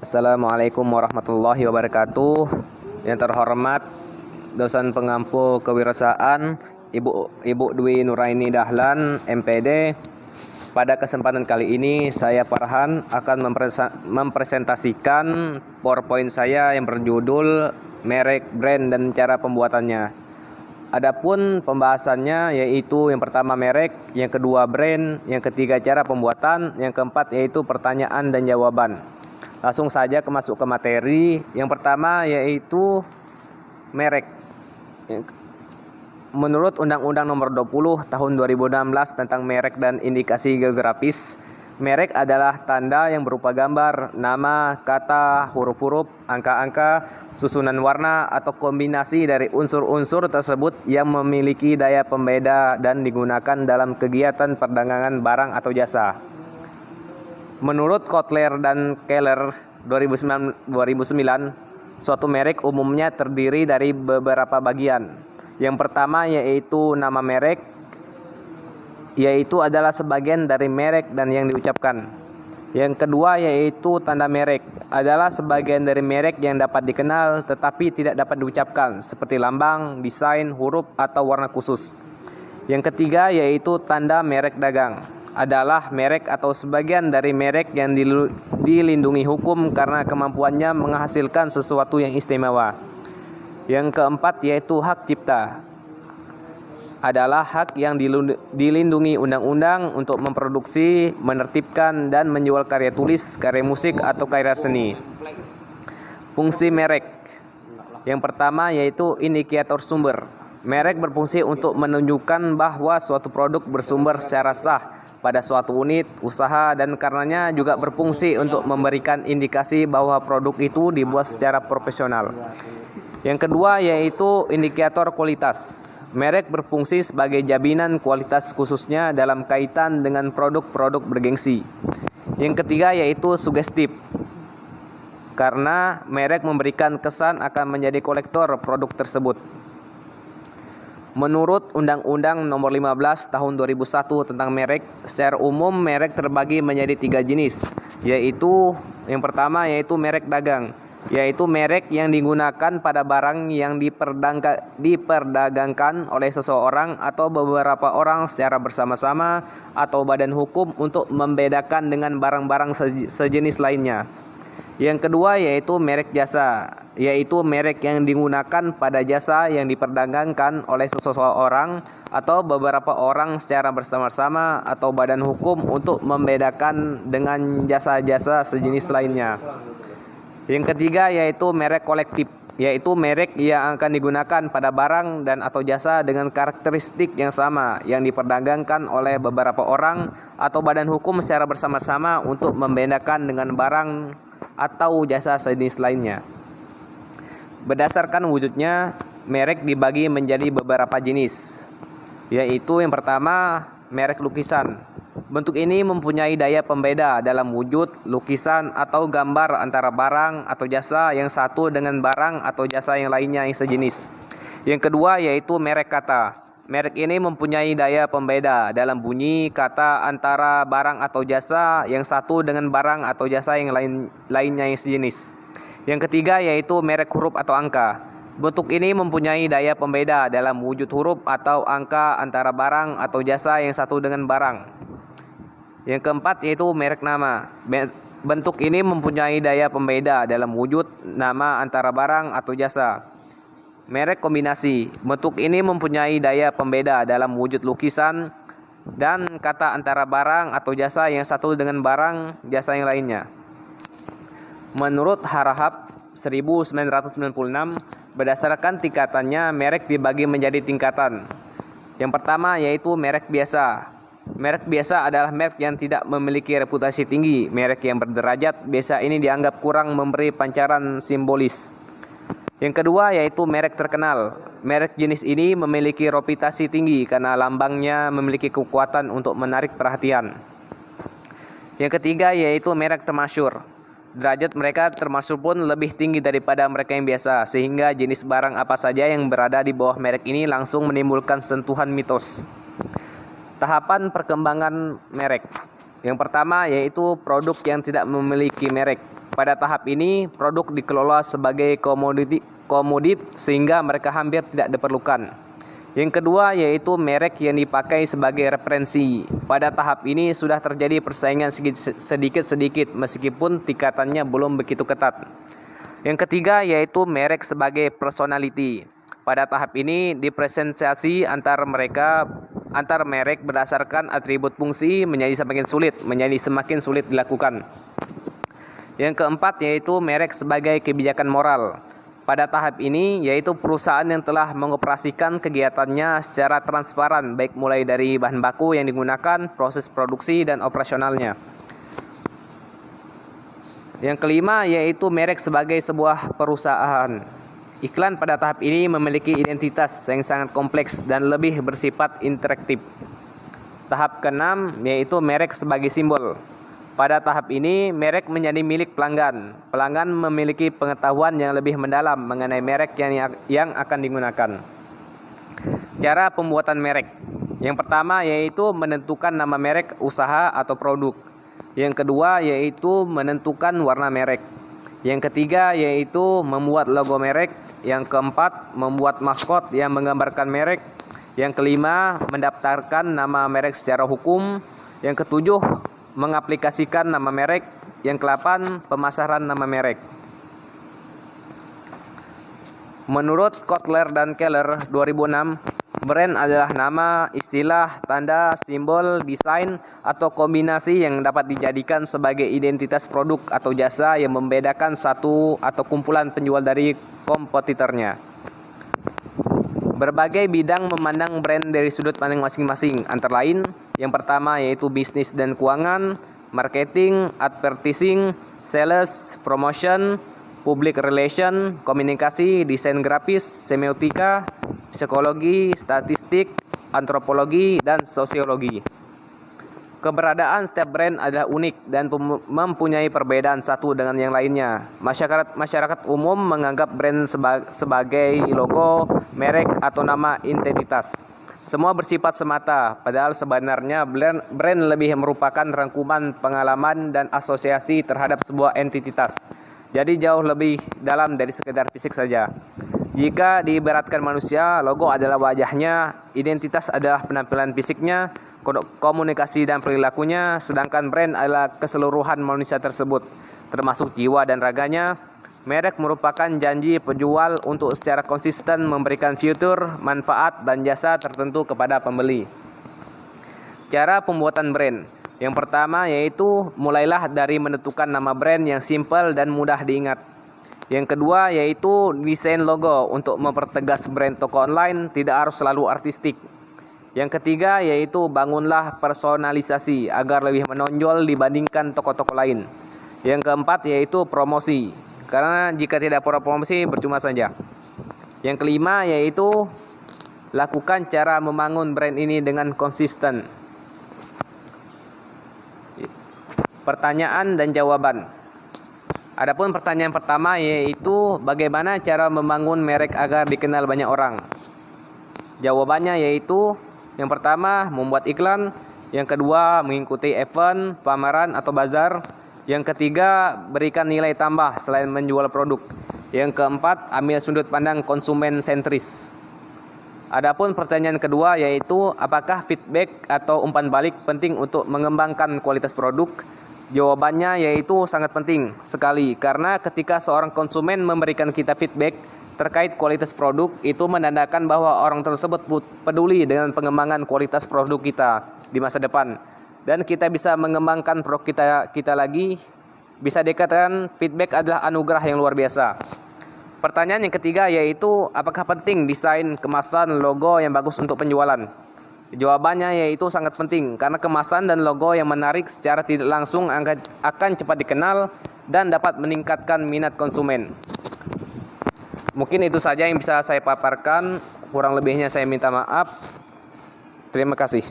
Assalamualaikum warahmatullahi wabarakatuh. Yang terhormat dosen pengampu kewirausahaan Ibu Dwi Nuraini Dahlan, MPD. Pada kesempatan kali ini saya Farhan akan mempresentasikan PowerPoint saya yang berjudul merek, brand, dan cara pembuatannya. Adapun pembahasannya yaitu yang pertama merek, yang kedua brand, yang ketiga cara pembuatan, yang keempat yaitu pertanyaan dan jawaban. Langsung saja masuk ke materi. Yang pertama yaitu merek. Menurut Undang-Undang Nomor 20 Tahun 2016 tentang merek dan indikasi geografis, merek adalah tanda yang berupa gambar, nama, kata, huruf-huruf, angka-angka, susunan warna, atau kombinasi dari unsur-unsur tersebut yang memiliki daya pembeda dan digunakan dalam kegiatan perdagangan barang atau jasa. Menurut Kotler dan Keller 2009, suatu merek umumnya terdiri dari beberapa bagian. Yang pertama yaitu nama merek, yaitu adalah sebagian dari merek dan yang diucapkan. Yang kedua yaitu tanda merek, adalah sebagian dari merek yang dapat dikenal tetapi tidak dapat diucapkan, seperti lambang, desain, huruf, atau warna khusus. Yang ketiga yaitu tanda merek dagang, adalah merek atau sebagian dari merek yang dilindungi hukum karena kemampuannya menghasilkan sesuatu yang istimewa. Yang keempat yaitu hak cipta, adalah hak yang dilindungi undang-undang untuk memproduksi, menertibkan, dan menjual karya tulis, karya musik, atau karya seni. Fungsi merek. Yang pertama yaitu indikator sumber. Merek berfungsi untuk menunjukkan bahwa suatu produk bersumber secara sah pada suatu unit usaha dan karenanya juga berfungsi untuk memberikan indikasi bahwa produk itu dibuat secara profesional. Yang kedua yaitu indikator kualitas. Merek berfungsi sebagai jaminan kualitas khususnya dalam kaitan dengan produk-produk bergengsi. Yang ketiga yaitu sugestif. Karena merek memberikan kesan akan menjadi kolektor produk tersebut. Menurut Undang-Undang Nomor 15 Tahun 2001 tentang merek, secara umum merek terbagi menjadi 3 jenis, yaitu yang pertama yaitu merek dagang, yaitu merek yang digunakan pada barang yang diperdagangkan oleh seseorang atau beberapa orang secara bersama-sama atau badan hukum untuk membedakan dengan barang-barang sejenis lainnya. Yang kedua yaitu merek jasa, yaitu merek yang digunakan pada jasa yang diperdagangkan oleh seseorang atau beberapa orang secara bersama-sama atau badan hukum untuk membedakan dengan jasa-jasa sejenis lainnya. Yang ketiga yaitu merek kolektif, yaitu merek yang akan digunakan pada barang dan atau jasa dengan karakteristik yang sama yang diperdagangkan oleh beberapa orang atau badan hukum secara bersama-sama untuk membedakan dengan barang atau jasa sejenis lainnya. Berdasarkan wujudnya, merek dibagi menjadi beberapa jenis, yaitu yang pertama merek lukisan. Bentuk ini mempunyai daya pembeda dalam wujud, lukisan, atau gambar antara barang atau jasa yang satu dengan barang atau jasa yang lainnya yang sejenis. Yang kedua yaitu merek kata. Merek ini mempunyai daya pembeda dalam bunyi kata antara barang atau jasa yang satu dengan barang atau jasa yang lainnya yang sejenis. Yang ketiga yaitu merek huruf atau angka. Bentuk ini mempunyai daya pembeda dalam wujud huruf atau angka antara barang atau jasa yang satu dengan barang. Yang keempat yaitu merek nama. Bentuk ini mempunyai daya pembeda dalam wujud nama antara barang atau jasa. Merek kombinasi. Bentuk ini mempunyai daya pembeda dalam wujud lukisan dan kata antara barang atau jasa yang satu dengan barang jasa yang lainnya. Menurut Harahap 1996, berdasarkan tingkatannya merek dibagi menjadi tingkatan. Yang pertama yaitu merek biasa. Merek biasa adalah merek yang tidak memiliki reputasi tinggi. Merek yang berderajat biasa ini dianggap kurang memberi pancaran simbolis. Yang kedua yaitu merek terkenal. Merek jenis ini memiliki reputasi tinggi karena lambangnya memiliki kekuatan untuk menarik perhatian. Yang ketiga yaitu merek termasyhur. Derajat mereka termasuk pun lebih tinggi daripada mereka yang biasa, sehingga jenis barang apa saja yang berada di bawah merek ini langsung menimbulkan sentuhan mitos. Tahapan perkembangan merek. Yang pertama yaitu produk yang tidak memiliki merek. Pada tahap ini, produk dikelola sebagai komodit sehingga mereka hampir tidak diperlukan. Yang kedua yaitu merek yang dipakai sebagai referensi. Pada tahap ini sudah terjadi persaingan sedikit-sedikit meskipun tingkatannya belum begitu ketat. Yang ketiga yaitu merek sebagai personality. Pada tahap ini diferensiasi antar merek berdasarkan atribut fungsi menjadi semakin sulit dilakukan. Yang keempat yaitu merek sebagai kebijakan moral. Pada tahap ini yaitu perusahaan yang telah mengoperasikan kegiatannya secara transparan, baik mulai dari bahan baku yang digunakan, proses produksi dan operasionalnya. Yang kelima yaitu merek sebagai sebuah perusahaan. Iklan pada tahap ini memiliki identitas yang sangat kompleks dan lebih bersifat interaktif. Tahap keenam yaitu merek sebagai simbol. Pada tahap ini, merek menjadi milik pelanggan. Pelanggan memiliki pengetahuan yang lebih mendalam mengenai merek yang akan digunakan. Cara pembuatan merek. Yang pertama yaitu menentukan nama merek, usaha atau produk. Yang kedua yaitu menentukan warna merek. Yang ketiga yaitu membuat logo merek. Yang keempat, membuat maskot yang menggambarkan merek. Yang kelima, mendaftarkan nama merek secara hukum. Yang ketujuh, mengaplikasikan nama merek. Yang ke-8, pemasaran nama merek. Menurut Kotler dan Keller 2006, brand adalah nama, istilah, tanda, simbol, desain, atau kombinasi yang dapat dijadikan sebagai identitas produk atau jasa yang membedakan satu atau kumpulan penjual dari kompetitornya. Berbagai bidang memandang brand dari sudut pandang masing-masing, antara lain yang pertama yaitu bisnis dan keuangan, marketing, advertising, sales, promotion, public relation, komunikasi, desain grafis, semiotika, psikologi, statistik, antropologi, dan sosiologi. Keberadaan setiap brand adalah unik dan mempunyai perbedaan satu dengan yang lainnya. Masyarakat umum menganggap brand sebagai logo, merek, atau nama identitas. Semua bersifat semata, padahal sebenarnya brand lebih merupakan rangkuman pengalaman dan asosiasi terhadap sebuah entitas. Jadi jauh lebih dalam dari sekedar fisik saja. Jika diibaratkan manusia, logo adalah wajahnya, identitas adalah penampilan fisiknya, komunikasi dan perilakunya, sedangkan brand adalah keseluruhan manusia tersebut, termasuk jiwa dan raganya. Merek merupakan janji penjual untuk secara konsisten memberikan fitur, manfaat, dan jasa tertentu kepada pembeli. Cara pembuatan brand. Yang pertama yaitu mulailah dari menentukan nama brand yang simpel dan mudah diingat. Yang kedua yaitu desain logo untuk mempertegas brand toko online tidak harus selalu artistik. Yang ketiga yaitu bangunlah personalisasi agar lebih menonjol dibandingkan toko-toko lain. Yang keempat yaitu promosi, karena jika tidak promosi percuma saja. Yang kelima yaitu lakukan cara membangun brand ini dengan konsisten. Pertanyaan dan jawaban. Adapun pertanyaan pertama yaitu bagaimana cara membangun merek agar dikenal banyak orang. Jawabannya yaitu yang pertama membuat iklan, yang kedua mengikuti event, pameran atau bazar, yang ketiga berikan nilai tambah selain menjual produk, yang keempat ambil sudut pandang konsumen sentris. Adapun pertanyaan kedua yaitu apakah feedback atau umpan balik penting untuk mengembangkan kualitas produk? Jawabannya yaitu sangat penting sekali, karena ketika seorang konsumen memberikan kita feedback terkait kualitas produk, itu menandakan bahwa orang tersebut peduli dengan pengembangan kualitas produk kita di masa depan, dan kita bisa mengembangkan produk kita lagi. Bisa dikatakan feedback adalah anugerah yang luar biasa. Pertanyaan yang ketiga yaitu apakah penting desain, kemasan, logo yang bagus untuk penjualan? Jawabannya yaitu sangat penting, karena kemasan dan logo yang menarik secara tidak langsung akan cepat dikenal dan dapat meningkatkan minat konsumen. Mungkin itu saja yang bisa saya paparkan, kurang lebihnya saya minta maaf. Terima kasih.